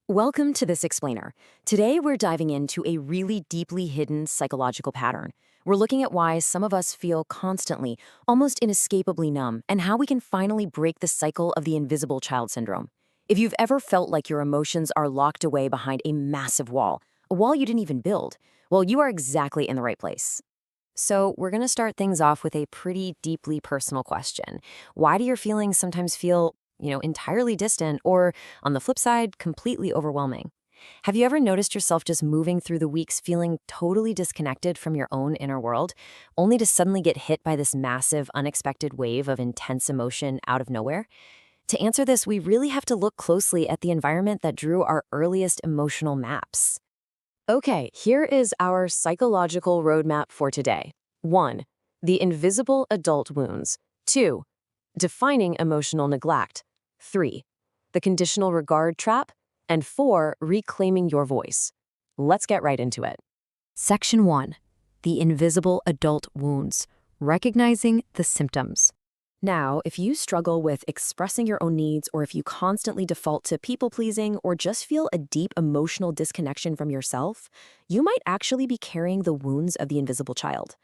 Welcome to This Explainer. Today we're diving into a really deeply hidden psychological pattern. We're looking at why some of us feel constantly, almost inescapably numb, and how we can finally break the cycle of the invisible child syndrome. If you've ever felt like your emotions are locked away behind a wall you didn't even build, well, you are exactly in the right place. So we're going to start things off with a pretty deeply personal question. Why do your feelings sometimes feel, entirely distant or, on the flip side, completely overwhelming? Have you ever noticed yourself just moving through the weeks feeling totally disconnected from your own inner world, only to suddenly get hit by this massive, unexpected wave of intense emotion out of nowhere? To answer this, we really have to look closely at the environment that drew our earliest emotional maps. Okay, here is our psychological roadmap for today. 1. The invisible adult wounds. 2. Defining emotional neglect. 3. The conditional regard trap. And 4. Reclaiming your voice. Let's get right into it. Section 1. The invisible adult wounds. Recognizing the symptoms. Now, if you struggle with expressing your own needs, or if you constantly default to people-pleasing, or just feel a deep emotional disconnection from yourself, you might actually be carrying the wounds of the invisible child.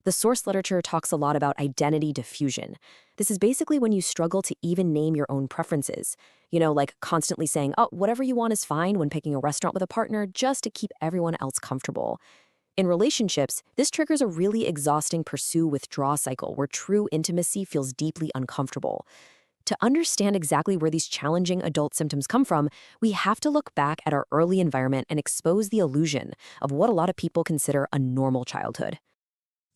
The source literature talks a lot about identity diffusion. This is basically when you struggle to even name your own preferences. Like constantly saying, oh, whatever you want is fine when picking a restaurant with a partner just to keep everyone else comfortable. In relationships, this triggers a really exhausting pursue-withdraw cycle where true intimacy feels deeply uncomfortable. To understand exactly where these challenging adult symptoms come from, we have to look back at our early environment and expose the illusion of what a lot of people consider a normal childhood.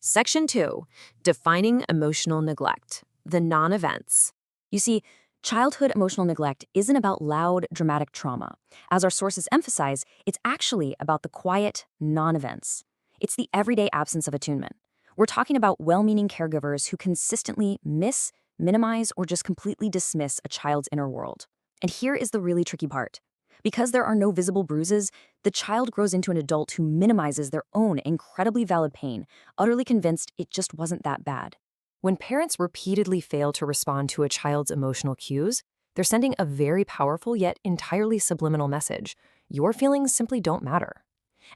Section 2. Defining emotional neglect. The non-events. You see, childhood emotional neglect isn't about loud, dramatic trauma. As our sources emphasize, it's actually about the quiet non-events. It's the everyday absence of attunement. We're talking about well-meaning caregivers who consistently miss, minimize, or just completely dismiss a child's inner world. And here is the really tricky part. Because there are no visible bruises, the child grows into an adult who minimizes their own incredibly valid pain, utterly convinced it just wasn't that bad. When parents repeatedly fail to respond to a child's emotional cues, they're sending a very powerful yet entirely subliminal message. Your feelings simply don't matter.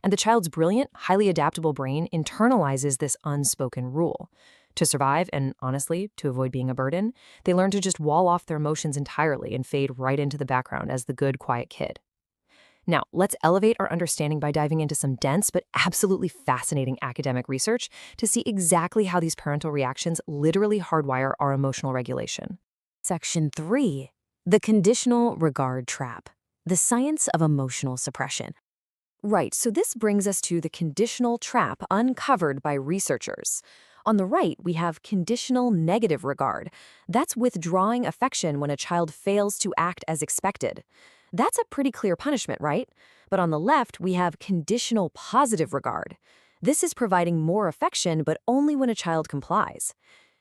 And the child's brilliant, highly adaptable brain internalizes this unspoken rule. To survive, and honestly, to avoid being a burden, they learn to just wall off their emotions entirely and fade right into the background as the good, quiet kid. Now, let's elevate our understanding by diving into some dense but absolutely fascinating academic research to see exactly how these parental reactions literally hardwire our emotional regulation. Section 3. The conditional regard trap. The science of emotional suppression. Right, so this brings us to the conditional trap uncovered by researchers. On the right, we have conditional negative regard. That's withdrawing affection when a child fails to act as expected. That's a pretty clear punishment, right? But on the left, we have conditional positive regard. This is providing more affection, but only when a child complies.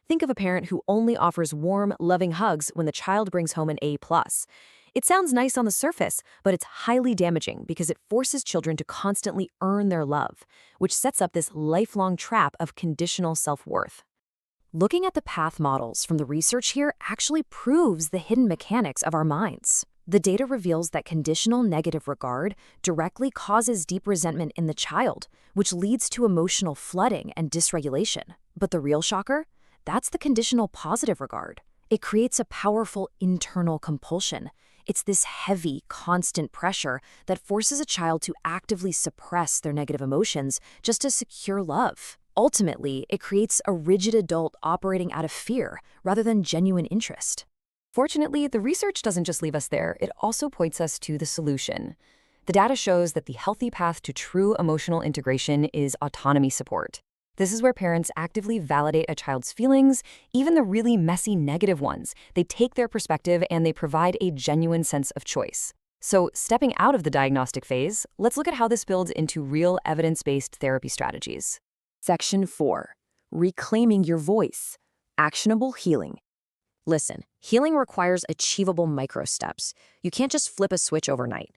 Think of a parent who only offers warm, loving hugs when the child brings home an A+. It sounds nice on the surface, but it's highly damaging because it forces children to constantly earn their love, which sets up this lifelong trap of conditional self-worth. Looking at the path models from the research here actually proves the hidden mechanics of our minds. The data reveals that conditional negative regard directly causes deep resentment in the child, which leads to emotional flooding and dysregulation. But the real shocker? That's the conditional positive regard. It creates a powerful internal compulsion. It's this heavy, constant pressure that forces a child to actively suppress their negative emotions just to secure love. Ultimately, it creates a rigid adult operating out of fear rather than genuine interest. Fortunately, the research doesn't just leave us there, it also points us to the solution. The data shows that the healthy path to true emotional integration is autonomy support. This is where parents actively validate a child's feelings, even the really messy negative ones. They take their perspective and they provide a genuine sense of choice. So, stepping out of the diagnostic phase, let's look at how this builds into real evidence-based therapy strategies. Section 4. Reclaiming your voice. Actionable healing. Listen, healing requires achievable micro-steps. You can't just flip a switch overnight.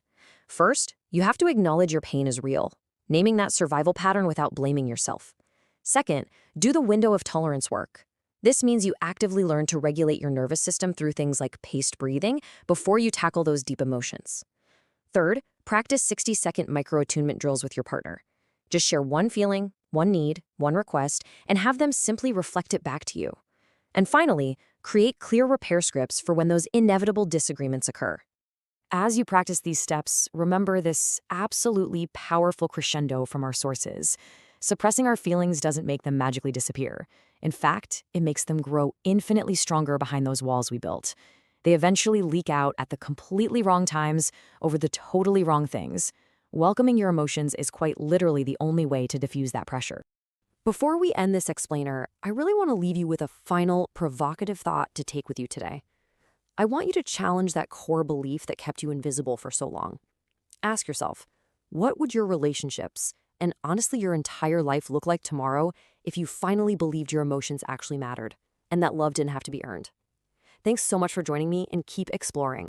First, you have to acknowledge your pain is real, naming that survival pattern without blaming yourself. Second, do the window of tolerance work. This means you actively learn to regulate your nervous system through things like paced breathing before you tackle those deep emotions. Third, practice 60-second micro-attunement drills with your partner. Just share one feeling, one need, one request, and have them simply reflect it back to you. And finally, create clear repair scripts for when those inevitable disagreements occur. As you practice these steps, remember this absolutely powerful crescendo from our sources. Suppressing our feelings doesn't make them magically disappear. In fact, it makes them grow infinitely stronger behind those walls we built. They eventually leak out at the completely wrong times over the totally wrong things. Welcoming your emotions is quite literally the only way to diffuse that pressure. Before we end this explainer, I really want to leave you with a final provocative thought to take with you today. I want you to challenge that core belief that kept you invisible for so long. Ask yourself, what would your relationships, and honestly your entire life look like tomorrow if you finally believed your emotions actually mattered, and that love didn't have to be earned? Thanks so much for joining me, and keep exploring.